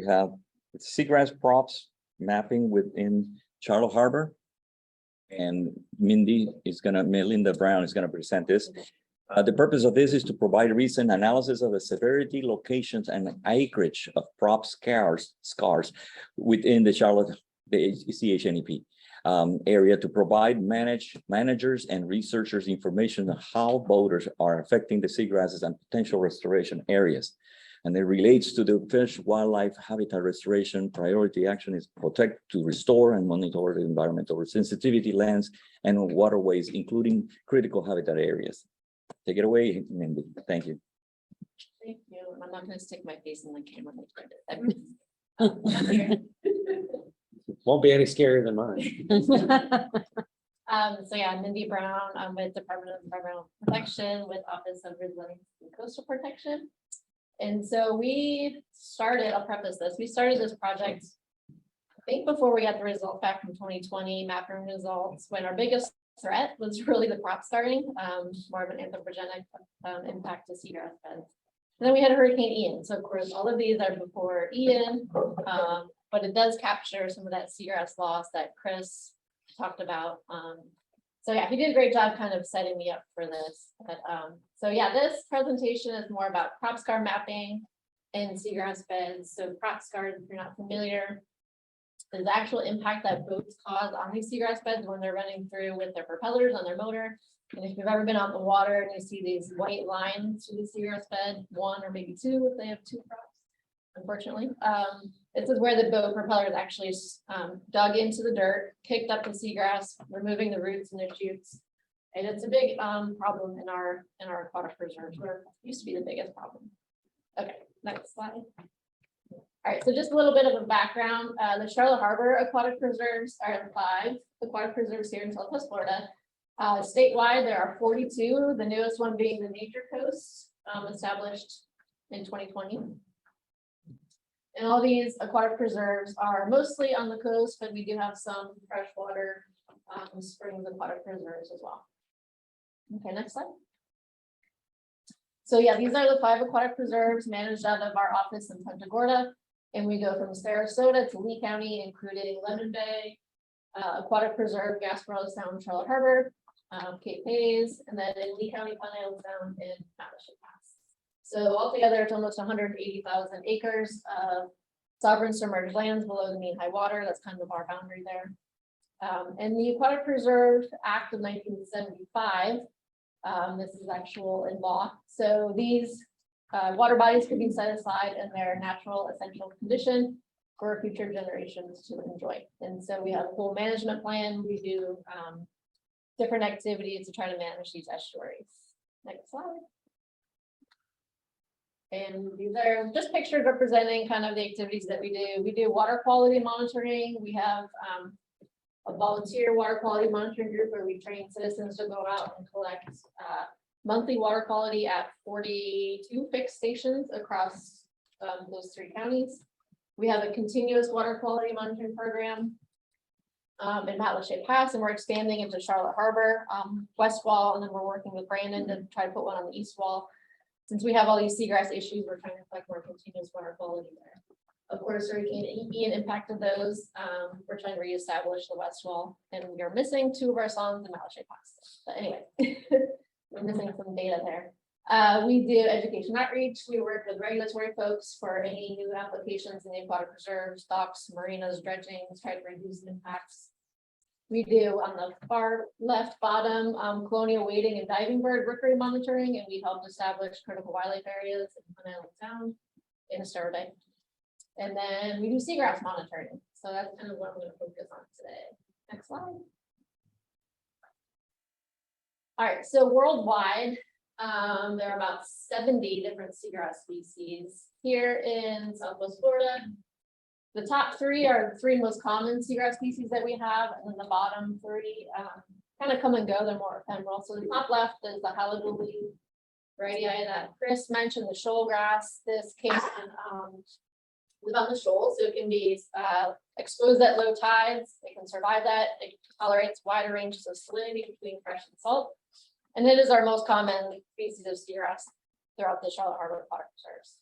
we have Seagrass Props Mapping within Charlotte Harbor. And Mindy Brown is gonna present this. The purpose of this is to provide recent analysis of the severity, locations, and acreage of scars within the CHNEP area to provide managers and researchers information on how boaters are affecting the seagrasses and potential restoration areas. And it relates to the fish wildlife habitat restoration. Priority action is protect to restore and monitor the environmental sensitivity lands and waterways, including critical habitat areas. Take it away, Mindy. Thank you. Thank you. I'm not going to stick my face in the camera. Won't be any scarier than mine. So yeah, Mindy Brown. I'm with Department of Environmental Protection with Office of Resilience and Coastal Protection. And so I'll preface this, we started this project, I think before we got the results back from 2020 mapping results, when our biggest threat was really the propscarring, more of an anthropogenic impact to seagrass beds. And then we had Hurricane Ian. So of course, all of these are before Ian, but it does capture some of that seagrass loss that Chris talked about. So yeah, he did a great job kind of setting me up for this. But so yeah, this presentation is more about propscar mapping and seagrass beds. So propscars, if you're not familiar, is the actual impact that boats cause on these seagrass beds when they're running through with their propellers on their motor. And if you've ever been on the water and you see these white lines through the seagrass bed, one or maybe two if they have two props, unfortunately. This is where the boat propellers actually dug into the dirt, kicked up the seagrass, removing the roots and the shoots. And it's a big problem in our aquatic preserves, where it used to be the biggest problem. Okay, next slide. All right, so just a little bit of a background. The Charlotte Harbor Aquatic Preserves are 5 aquatic preserves here in Southwest Florida. Statewide, there are 42, the newest one being the Nature Coast, established in 2020. And all these aquatic preserves are mostly on the coast, but we do have some freshwater springs aquatic preserves as well. Okay, next slide. So yeah, these are the 5 aquatic preserves managed out of our office in Punta Gorda. And we go from Sarasota to Lee County, including Lemon Bay, Aquatic Preserve, Gasparilla Sound, Charlotte Harbor, Cape Hayes, and then in Lee County, Pine Island Sound, and Mattership Pass. So altogether, it's almost 180,000 acres of sovereign submerged lands below the mean high water. That's kind of our boundary there. And the Aquatic Preserve Act of 1975, this is actual in law. So these water bodies could be set aside in their natural essential condition for future generations to enjoy. And so we have a full management plan. We do different activities to try to manage these estuaries. Next slide. And these are just pictures representing kind of the activities that we do. We do water quality monitoring. We have a volunteer water quality monitoring group where we train citizens to go out and collect monthly water quality at 42 fixed stations across those 3 counties. We have a continuous water quality monitoring program in Mattership Pass, and we're expanding into Charlotte Harbor west wall, and then we're working with Brandon to try to put one on the east wall. Since we have all these seagrass issues, we're trying to collect more continuous water quality there. Of course, Hurricane Ian impacted those. We're trying to reestablish the west wall, and we are missing 2 of our songs in Mattership Pass. But anyway, we're missing some data there. We do education outreach. We work with regulatory folks for any new applications in the aquatic preserves, docks, marinas, dredging, try to reduce impacts. We do on the far left bottom colonial wading and diving bird rookery monitoring, and we help establish critical wildlife areas in Pine Island Sound in Estuary. And then we do seagrass monitoring. So that's kind of what I'm going to focus on today. Next slide. All right, so worldwide, there are about 70 different seagrass species here in Southwest Florida. The top 3 are the 3 most common seagrass species that we have, and then the bottom 3 kind of come and go. They're more ephemeral. So the top left is the Halibuly radii that Chris mentioned, the shoal grass. This can live on the shoal, so it can be exposed at low tides. It can survive that. It tolerates wider ranges of salinity between fresh and salt. And it is our most common species of seagrass throughout the Charlotte Harbor Aquatic Preserves.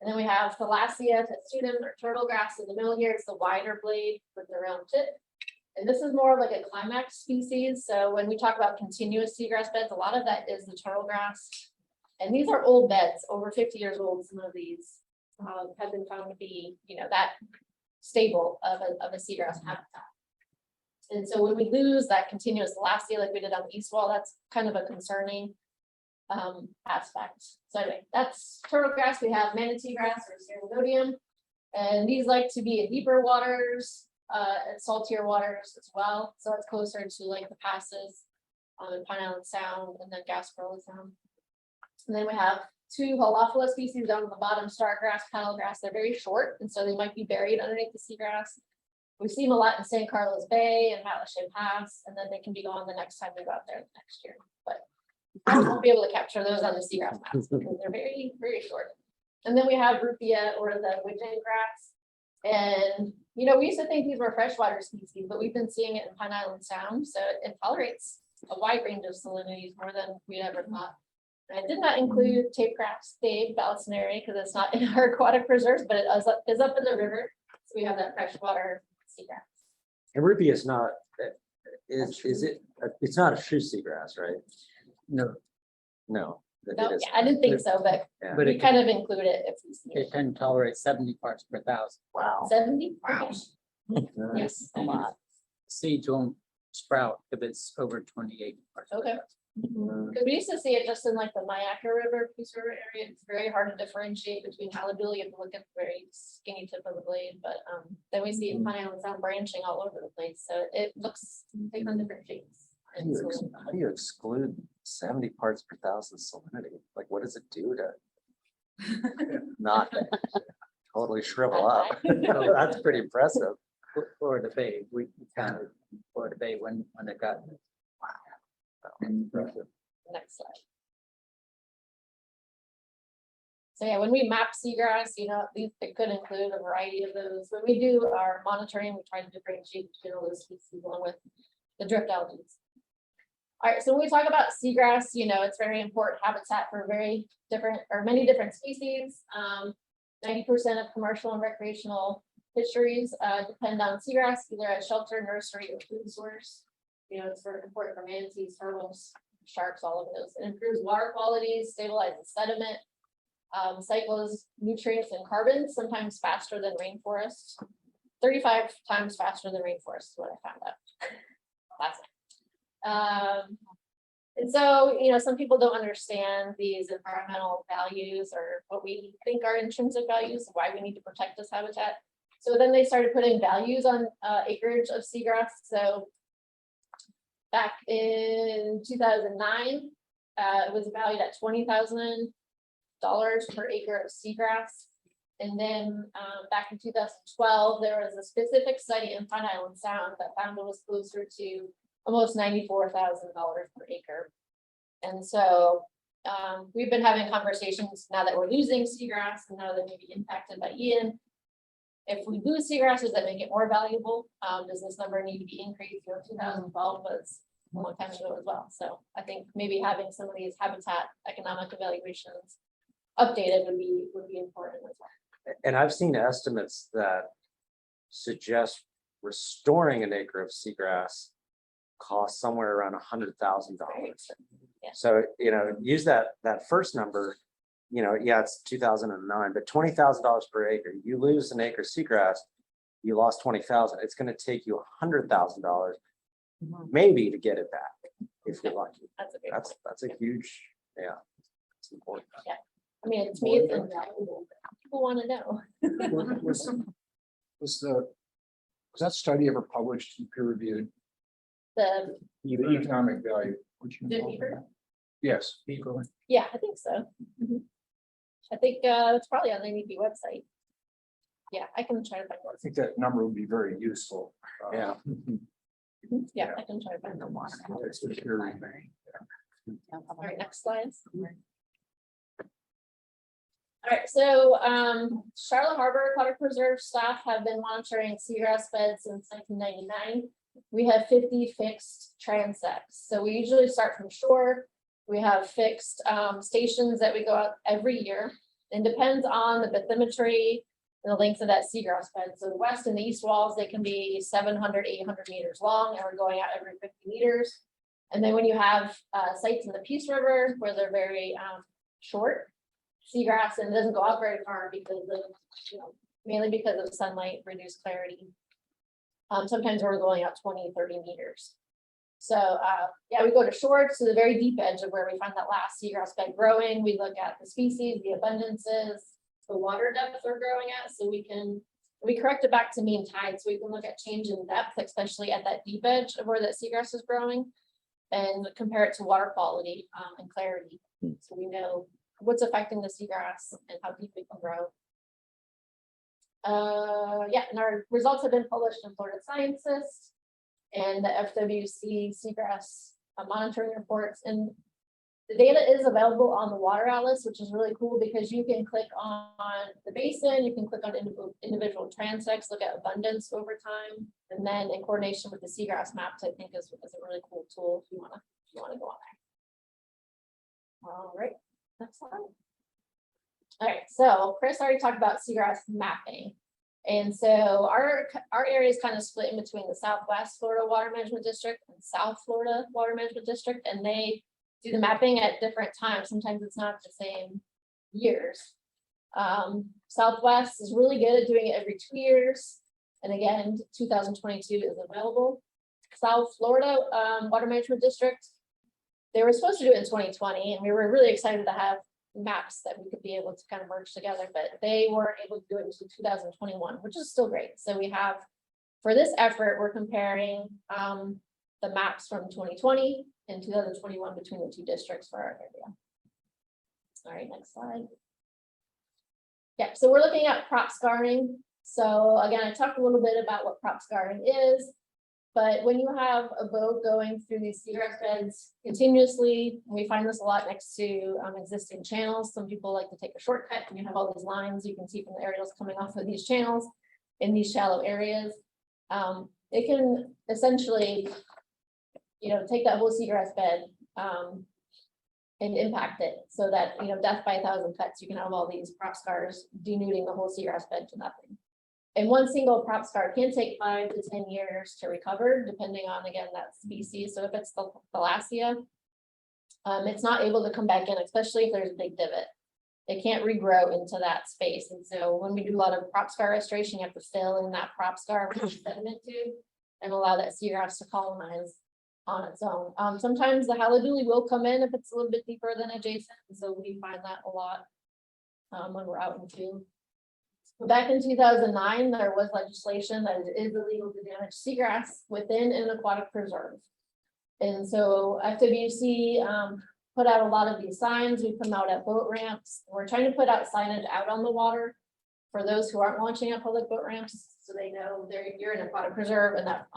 And then we have Thalassia testudim or turtle grass in the middle here. It's the wider blade with the round tip. And this is more like a climax species. So when we talk about continuous seagrass beds, a lot of that is the turtle grass. And these are old beds, over 50 years old. Some of these have been found to be, that stable of a seagrass habitat. And so when we lose that continuous Thalassia like we did on the east wall, that's kind of a concerning aspect. So anyway, that's turtle grass. We have manatee grass or Ceratodonium, and these like to be in deeper waters, and saltier waters as well. So it's closer to like the passes in Pine Island Sound and then Gasparilla Sound. And then we have two Holophila species down on the bottom, stargrass, paddlegrass. They're very short, and so they might be buried underneath the seagrass. We see them a lot in San Carlos Bay and Matlacha Pass, and then they can be gone the next time we go out there next year. But I won't be able to capture those on the seagrass maps because they're very, very short. And then we have Rupia or the Widgeon grass. And, we used to think these were freshwater species, but we've been seeing it in Pine Island Sound. So it tolerates a wide range of salinities, more than we'd ever thought. And I did not include tape grass, Dave, Balassinary, because it's not in our aquatic preserves, but it is up in the river. So we have that freshwater seagrass. And Rupia is not, is it, it's not a shoe seagrass, right? No, No. No, yeah, I didn't think so, but Yeah. but we it kind of include it if we see it it. can tolerate 70 parts per thousand. Wow. 70? Wow. Okay. Yes, a lot. Seeds won't sprout if it's over 28 parts. per Okay. thousand. Because we used to see it just in like the Myakka River, Peace River area. It's very hard to differentiate between Halibut. You have to look at the very skinny tip of the blade, but then we see it in Pine Island Sound branching all over the place. So it looks take on different shapes. And so, How do you exclude 70 parts per thousand salinity? Like, what does it do to not totally shrivel up? That's pretty impressive. Florida Bay, we counted Florida Bay when it got. Impressive. next slide. So yeah, when we map seagrass, it could include a variety of those. When we do our monitoring, we try to differentiate between all those species along with the drift algae. All right, so when we talk about seagrass, it's very important habitat for many different species. 90% of commercial and recreational fisheries depend on seagrass, either as shelter, nursery, or food source. It's very important for manatees, turtles, sharks, all of those. It improves water quality, stabilizes sediment, cycles nutrients and carbon, sometimes faster than rainforests. 35 times faster than rainforests is what I found out. That's and so, some people don't understand these environmental values or what we think are intrinsic values, why we need to protect this habitat. So then they started putting values on acreage of seagrass. So back in 2009, it was valued at $20,000 per acre of seagrass. And then back in 2012, there was a specific study in Pine Island Sound that found it was closer to almost $94,000 per acre. And so we've been having conversations now that we're losing seagrass and now that may be impacted by Ian. If we lose seagrass, does that make it more valuable? Does this number need to be increased? 2012 was a long time ago as well. So I think maybe having some of these habitat economic evaluations updated would be important as well. And I've seen estimates that suggest restoring an acre of seagrass costs somewhere around $100,000. Yeah. So, use that first number, yeah, it's 2009, but $20,000 per acre. You lose an acre of seagrass, you lost 20,000. It's going to take you $100,000 maybe to get it back if you're lucky. That's a big That's a huge, yeah, it's important. I mean, to me, it's invaluable. People want to know. Was that study ever published and peer reviewed? The The economic value? beaver? Yes. Yeah, I think so. Mhm. I think it's probably on the NEP website. Yeah, I can try to find I think that number would be very useful. Yeah. it. Yeah, I can try to find it. It's the peer review. All right, next slide. All right, so Charlotte Harbor Aquatic Preserves staff have been monitoring seagrass beds since 1999. We have 50 fixed transects. So we usually start from shore. We have fixed stations that we go out every year. It depends on the bathymetry and the length of that seagrass bed. So the west and the east walls, they can be 700, 800 meters long, and we're going out every 50 meters. And then when you have sites in the Peace River where they're very short seagrass and it doesn't go out very far because of, mainly because of sunlight, reduced clarity. Sometimes we're going out 20, 30 meters. So yeah, we go to shorts to the very deep edge of where we find that last seagrass bed growing. We look at the species, the abundances, the water depth they're growing at, so we correct it back to mean tide, so we can look at change in depth, especially at that deep edge of where that seagrass is growing, and compare it to water quality and clarity. So we know what's affecting the seagrass and how deep it can grow. Yeah, and our results have been published in Florida Sciences and the FWC Seagrass monitoring reports. And the data is available on the water atlas, which is really cool because you can click on the basin, you can click on individual transects, look at abundance over time, and then in coordination with the seagrass maps, I think is a really cool tool if you wanna go on there. All right, next slide. All right, so Chris already talked about seagrass mapping. And so our area is kind of split in between the Southwest Florida Water Management District and South Florida Water Management District, and they do the mapping at different times. Sometimes it's not the same years. Southwest is really good at doing it every 2 years. And again, 2022 is available. South Florida Water Management District, they were supposed to do it in 2020, and we were really excited to have maps that we could be able to kind of merge together, but they weren't able to do it until 2021, which is still great. So we have, for this effort, we're comparing the maps from 2020 and 2021 between the two districts for our area. All right, next slide. Yeah, so we're looking at prop scarring. So again, I talked a little bit about what prop scarring is, but when you have a boat going through these seagrass beds continuously, we find this a lot next to existing channels. Some people like to take a shortcut, and you have all these lines you can see from the aerials coming off of these channels in these shallow areas. It can essentially, take that whole seagrass bed and impact it so that, death by 1,000 cuts, you can have all these prop scars denuding the whole seagrass bed to nothing. And one single prop scar can take 5 to 10 years to recover, depending on, again, that species. So if it's the Thalassia, it's not able to come back in, especially if there's a big divot. It can't regrow into that space. And so when we do a lot of prop scar restoration, you have to fill in that prop scar with sediment tube and allow that seagrass to colonize on its own. Sometimes the haliduli will come in if it's a little bit deeper than adjacent. So we find that a lot when we're out in the field. Back in 2009, there was legislation that it is illegal to damage seagrass within an aquatic preserve. And so FWC put out a lot of these signs. We put them out at boat ramps. We're trying to put out signage out on the water for those who aren't launching at public boat ramps, so they know you're in an aquatic preserve and that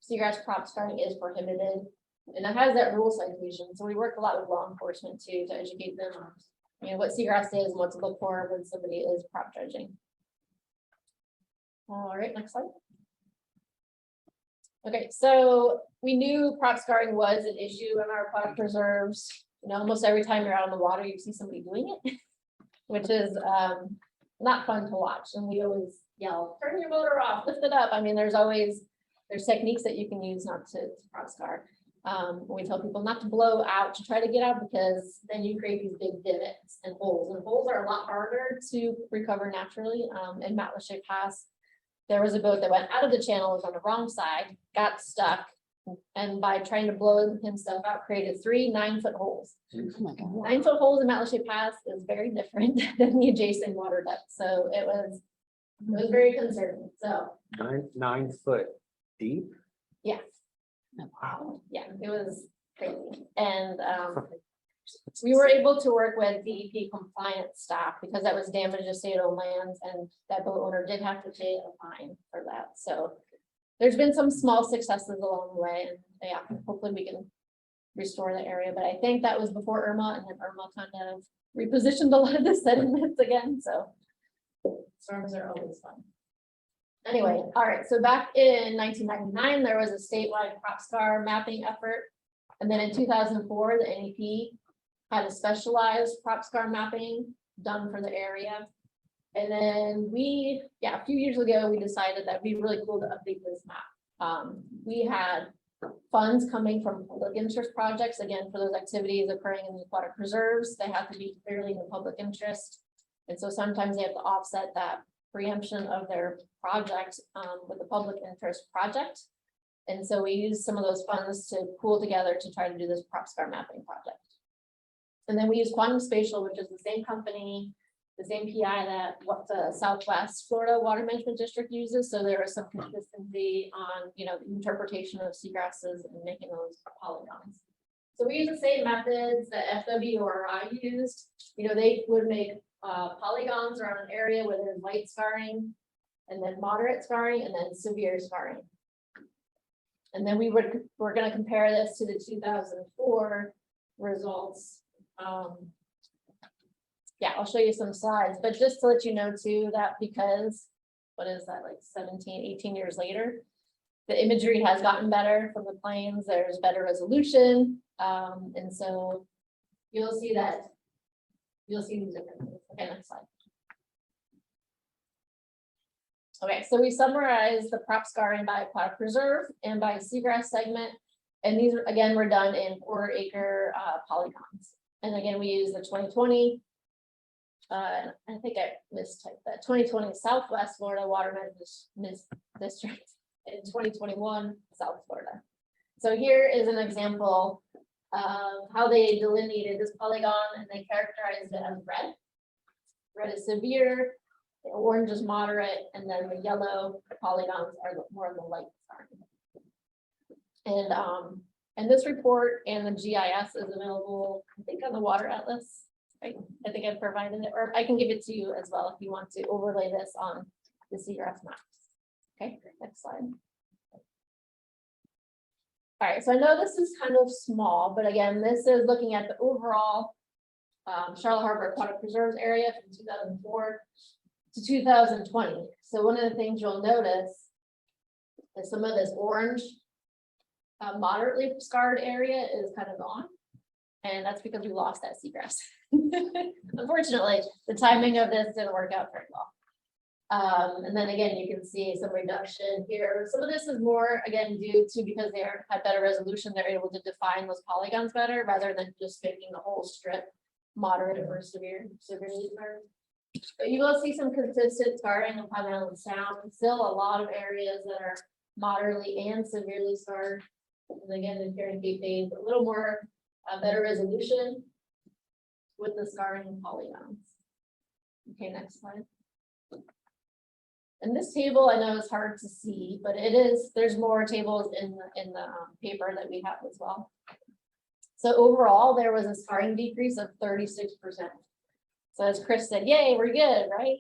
seagrass prop scarring is prohibited. And it has that rule citation. So we work a lot with law enforcement too to educate them on what seagrass is and what to look for when somebody is prop dredging. All right, next slide. Okay, so we knew prop scarring was an issue in our aquatic preserves. Almost every time you're out on the water, you see somebody doing it, which is not fun to watch. And we always yell, turn your motor off, lift it up. I mean, there's techniques that you can use not to prop scar. We tell people not to blow out to try to get out, because then you create these big divots and holes are a lot harder to recover naturally. In Matlacha Pass, there was a boat that went out of the channel, was on the wrong side, got stuck, and by trying to blow himself out, created 3 9-foot holes. Oh my God. 9-foot holes in Matlacha Pass is very different than the adjacent water depth. So it was very concerning. So 9 foot deep. Yeah. Wow. Yeah, it was crazy. And we were able to work with DEP compliant staff because that was damage to state-owned lands, and that boat owner did have to pay a fine for that. So there's been some small successes along the way, and yeah, hopefully we can restore the area. But I think that was before Irma, and then Irma kind of repositioned a lot of the sediments again. So storms are always fun. Anyway, all right, so back in 1999, there was a statewide Propscar mapping effort. And then in 2004, the NEP had a specialized Propscar mapping done for the area. And then a few years ago, we decided that it'd be really cool to update this map. We had funds coming from public interest projects, again, for those activities occurring in the aquatic preserves, they have to be clearly in the public interest. And so sometimes they have to offset that preemption of their project with the public interest project. And so we use some of those funds to pool together to try to do this Propscar mapping project. And then we use Quantum Spatial, which is the same company, the same PI that what the Southwest Florida Water Management District uses. So there is some consistency on, the interpretation of seagrasses and making those polygons. So we use the same methods that FWRI used. They would make polygons around an area where there's light scarring, and then moderate scarring, and then severe scarring. And then we're going to compare this to the 2004 results. I'll show you some slides, but just to let you know too, that because, what is that, like 17, 18 years later, the imagery has gotten better from the planes, there's better resolution. And so you'll see these differences. Okay, next slide. Okay, so we summarize the prop scarring by aquatic preserve and by seagrass segment. And these, again, were done in quarter-acre polygons. And again, we use the 2020, I think I mistyped that, 2020 Southwest Florida Water Management District in 2021 South Florida. So here is an example of how they delineated this polygon, and they characterized it as red. Red is severe, the orange is moderate, and then the yellow polygons are more of the light scarring. And this report and the GIS is available, I think, on the Water Atlas. Right? I think I've provided it, or I can give it to you as well if you want to overlay this on the seagrass maps. Okay, next slide. All right, so I know this is kind of small, but again, this is looking at the overall Charlotte Harbor Aquatic Preserves area from 2004 to 2020. So one of the things you'll notice is some of this orange moderately scarred area is kind of gone. And that's because we lost that seagrass. Unfortunately, the timing of this didn't work out very well. And then again, you can see some reduction here. Some of this is more, again, due to because they had better resolution, they're able to define those polygons better rather than just making the whole strip moderate or severely scarred. But you will see some consistent scarring on Pine Island Sound. Still a lot of areas that are moderately and severely scarred. And again, in here in Cape Bay, a little more better resolution with the scarring polygons. Okay, next slide. And this table I know is hard to see, but it is. There's more tables in the paper that we have as well. So overall, there was a scarring decrease of 36%. So as Chris said, yay, we're good, right?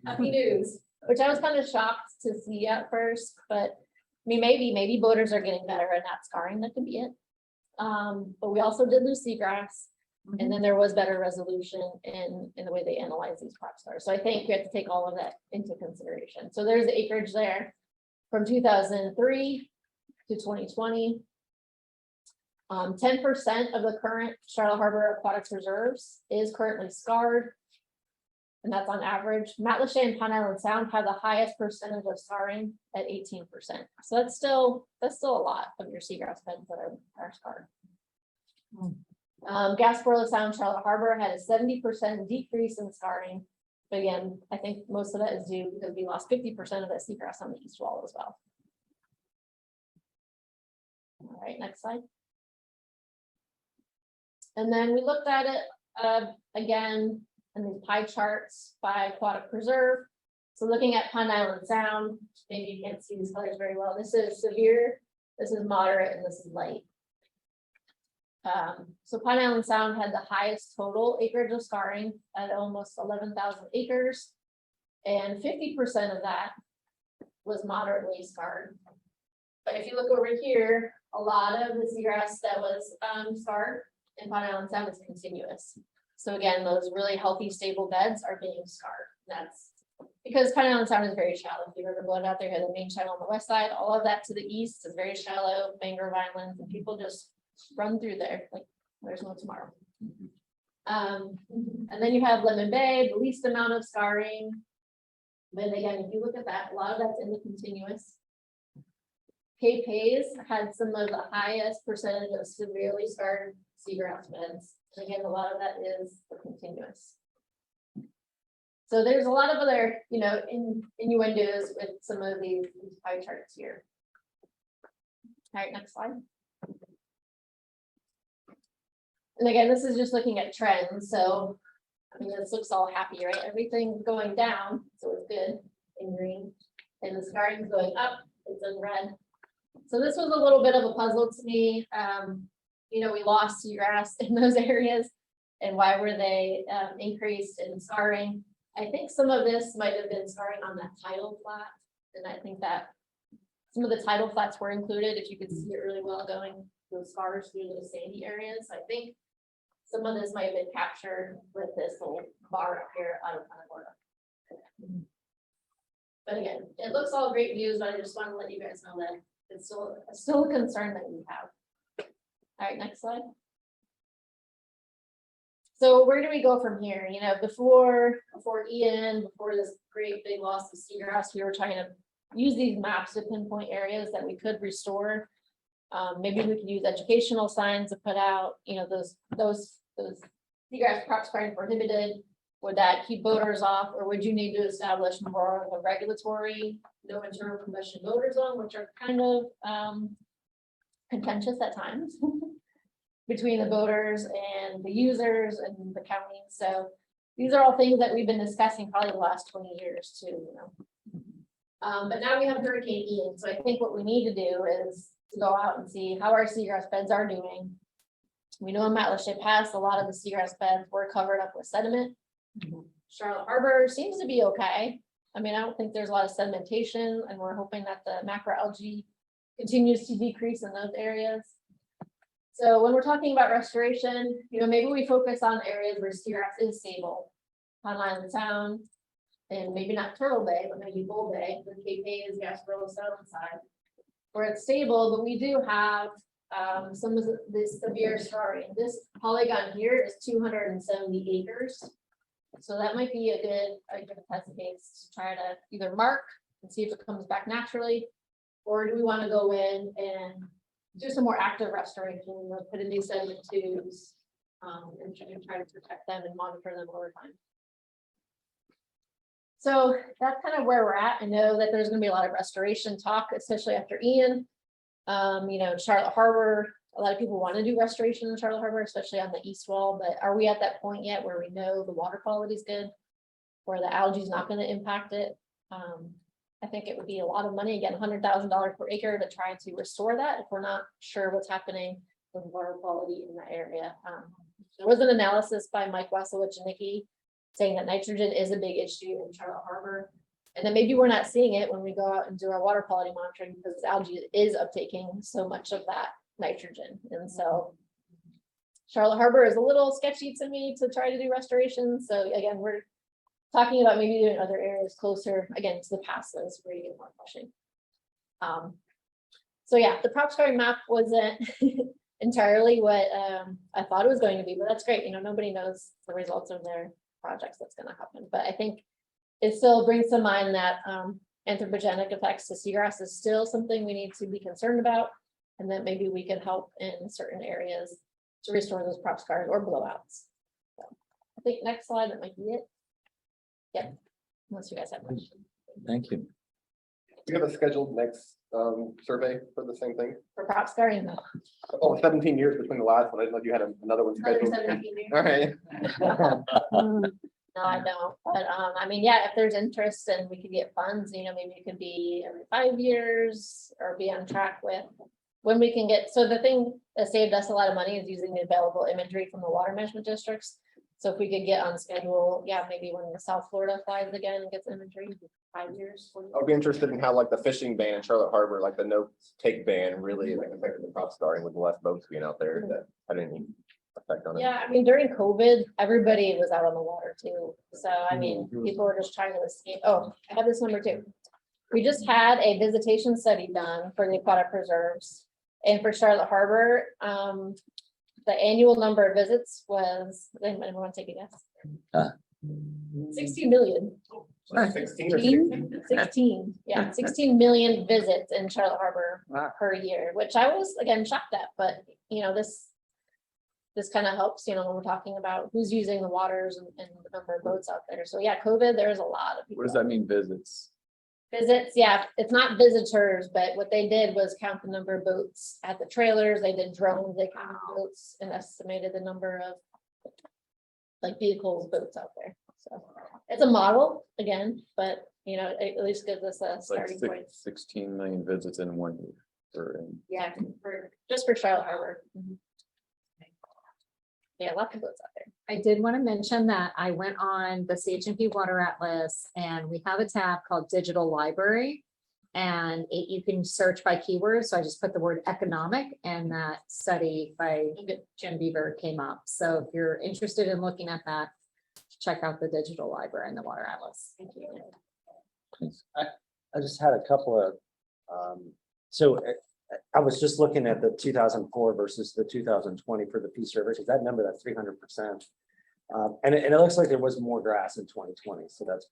Happy news. Which I was kind of shocked to see at first, but I mean, maybe boaters are getting better at not scarring. That could be it. But we also did lose seagrass, and then there was better resolution in the way they analyze these crop stars. So I think you have to take all of that into consideration. So there's the acreage there from 2003 to 2020. 10% of the current Charlotte Harbor Aquatic Preserves is currently scarred, and that's on average. Matlacha and Pine Island Sound have the highest percentage of scarring at 18%. So that's still a lot of your seagrass beds that are scarred. Gasparilla Sound, Charlotte Harbor had a 70% decrease in scarring. But again, I think most of that is due because we lost 50% of that seagrass on the east wall as well. All right, next slide. And then we looked at it again in these pie charts by aquatic preserve. So looking at Pine Island Sound, maybe you can't see these colors very well. This is severe, this is moderate, and this is light. So Pine Island Sound had the highest total acreage of scarring at almost 11,000 acres, and 50% of that was moderately scarred. But if you look over here, a lot of the seagrass that was scarred in Pine Island Sound is continuous. So again, those really healthy, stable beds are being scarred. That's because Pine Island Sound is very shallow. If you've ever blown out there, you have the main channel on the west side. All of that to the east is very shallow, mangrove islands, and people just run through there like there's no tomorrow. And then you have Lemon Bay, the least amount of scarring. But again, if you look at that, a lot of that's in the continuous. Cape Hayes had some of the highest percentage of severely scarred seagrass beds. And again, a lot of that is the continuous. So there's a lot of other, innuendos with some of these pie charts here. All right, next slide. And again, this is just looking at trends. So, I mean, this looks all happy, right? Everything's going down, so it's good in green. And the scarring's going up, it's in red. So this was a little bit of a puzzle to me. We lost seagrass in those areas. And why were they increased in scarring? I think some of this might have been scarring on that tidal flat. And I think that some of the tidal flats were included, if you could see it really well going, those scars through those sandy areas. I think some of this might have been captured with this little bar up here out of Florida. But again, it looks all great views, but I just want to let you guys know that it's still a concern that we have. All right, next slide. So where do we go from here? Before Ian, before this great big loss of seagrass, we were trying to use these maps to pinpoint areas that we could restore. Maybe we could use educational signs to put out, those seagrass propscar prohibited. Would that keep boaters off, or would you need to establish more of a regulatory no internal combustion motor zone, which are kind of contentious at times between the boaters and the users and the county. So these are all things that we've been discussing probably the last 20 years too. But now we have Hurricane Ian, so I think what we need to do is to go out and see how our seagrass beds are doing. We know in Matlacha Pass, a lot of the seagrass beds were covered up with sediment. Charlotte Harbor seems to be okay. I mean, I don't think there's a lot of sedimentation, and we're hoping that the macroalgae continues to decrease in those areas. So when we're talking about restoration, maybe we focus on areas where seagrass is stable. Pond Island Sound, and maybe not Turtle Bay, but maybe Bull Bay, the Cape Hayes, Gasparilla Southern side, where it's stable, but we do have some of this severe scarring. This polygon here is 270 acres. So that might be a good test case to try to either mark and see if it comes back naturally, or do we want to go in and do some more active restoration, put in these sediment tubes, and try to protect them and monitor them over time. So that's kind of where we're at. I know that there's going to be a lot of restoration talk, especially after Ian. Charlotte Harbor, a lot of people want to do restoration in Charlotte Harbor, especially on the east wall, but are we at that point yet where we know the water quality is good, where the algae is not going to impact it? I think it would be a lot of money, again, $100,000 per acre to try to restore that if we're not sure what's happening with water quality in that area. There was an analysis by Mike Wasowich and Nikki saying that nitrogen is a big issue in Charlotte Harbor, and then maybe we're not seeing it when we go out and do our water quality monitoring because algae is uptaking so much of that nitrogen. And so Charlotte Harbor is a little sketchy to me to try to do restoration. So again, we're talking about maybe doing other areas closer again to the passes where you get more flushing. So yeah, the propscar map wasn't entirely what I thought it was going to be, but that's great. Nobody knows the results of their projects that's going to happen, but I think it still brings to mind that anthropogenic effects to seagrass is still something we need to be concerned about, and that maybe we can help in certain areas to restore those propscars or blowouts. So I think next slide, that might be it. Yep, unless you guys have questions. Thank you. Do you have a scheduled next survey for the same thing? For propscar, no. Oh, 17 years between the last one. I didn't know you had another one Another scheduled. 17 years. All right. No, I don't. But I mean, yeah, if there's interest and we could get funds, maybe it could be every 5 years or be on track with when we can get. So the thing that saved us a lot of money is using the available imagery from the water management districts. So if we could get on schedule, yeah, maybe when the South Florida flies again and gets imagery, 5 years. 40 years. I'd be interested in how like the fishing ban in Charlotte Harbor, like the no take ban really like affected the crop starting with less boats being out there. That had any effect on it. Yeah, I mean, during COVID, everybody was out on the water too. So, I mean, people were just trying to escape. Oh, I have this number too. We just had a visitation study done for the aquatic preserves. And for Charlotte Harbor, the annual number of visits was, anyone want to take a guess? 16 million. 16 or 16? 16, yeah, 16 million visits in Charlotte Harbor Wow. per year, which I was again shocked at, but this kind of helps, when we're talking about who's using the waters and the number of boats out there. So yeah, COVID, there's a lot of people. What does that mean, visits? Visits, yeah, it's not visitors, but what they did was count the number of boats at the trailers. They did drones, they counted boats and estimated the number of like vehicles, boats out there. So it's a model again, but it at least gives us a It's like starting point. 16 million visits in 1 year. Yeah, just for Charlotte Harbor. Yeah, lots of boats out there. I did want to mention that I went on the CHNP Water Atlas and we have a tab called Digital Library. And you can search by keywords. So I just put the word economic and that study by Jim Beaver came up. So if you're interested in looking at that, check out the Digital Library and the Water Atlas. Thank you. I just had a couple of, so I was just looking at the 2004 versus the 2020 for the Peace River, because that number, that 300%. And it looks like there was more grass in 2020, so that's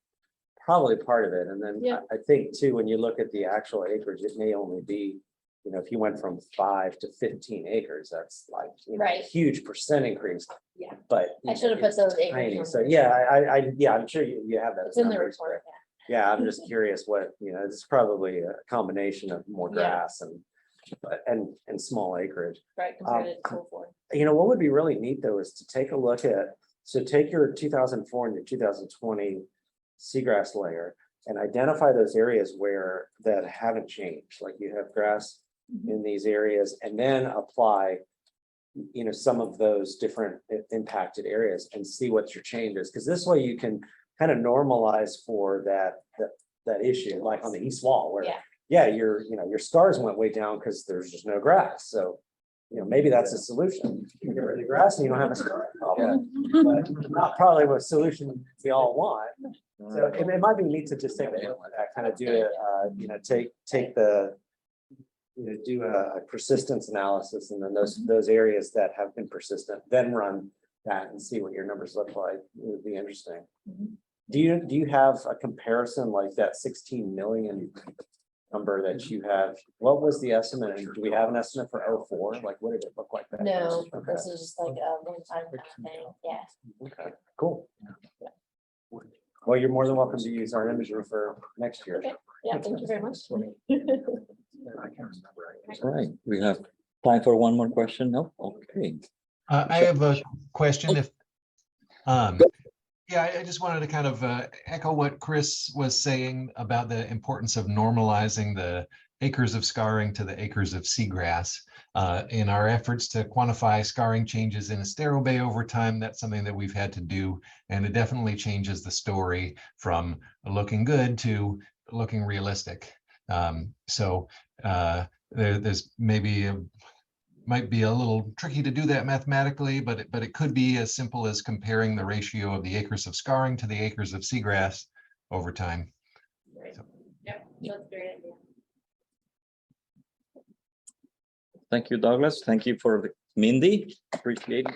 probably part of it. And then Yeah. I think too, when you look at the actual acreage, it may only be, if you went from 5 to 15 acres, that's like, Right. a huge percent increase. Yeah. But. I should have put those acres Tiny, numbers. so yeah, I'm sure you have that. It's in the numbers, report. but yeah, I'm just curious what, it's probably a combination of more Yeah. grass and small acreage. Right, compared to 2004. What would be really neat though is to take a look at, so take your 2004 and your 2020 seagrass layer and identify those areas that haven't changed, like you have grass in these areas, and then apply, some of those different impacted areas and see what your change is. Because this way you can kind of normalize for that issue, like on the east wall where, Yeah. your scars went way down because there's just no grass. So, maybe that's a solution. You get rid of the grass and you don't have a scar problem. But not probably a solution we all want. So it might be neat to just take a look at that, kind of do it, take the, do a persistence analysis, and then those areas that have been persistent, then run that and see what your numbers look like. It would be interesting. Do you have a comparison like that 16 million number that you have? What was the estimate? And do we have an estimate for 04? Like, what did it look like? No, Okay. this is just like a one-time thing. Yeah. Okay, cool. Well, you're more than welcome to use our imagery for next year. Okay. Yeah, thank you very much. All right, we have time for one more question. No, okay. I have a question if, yeah, I just wanted to kind of echo what Chris was saying about the importance of normalizing the acres of scarring to the acres of seagrass. In our efforts to quantify scarring changes in Estero Bay over time, that's something that we've had to do, and it definitely changes the story from looking good to looking realistic. There's might be a little tricky to do that mathematically, but it could be as simple as comparing the ratio of the acres of scarring to the acres of seagrass over time. Right. Yep, that's a great idea. Thank you, Douglas. Thank you for Mindy. Appreciate it.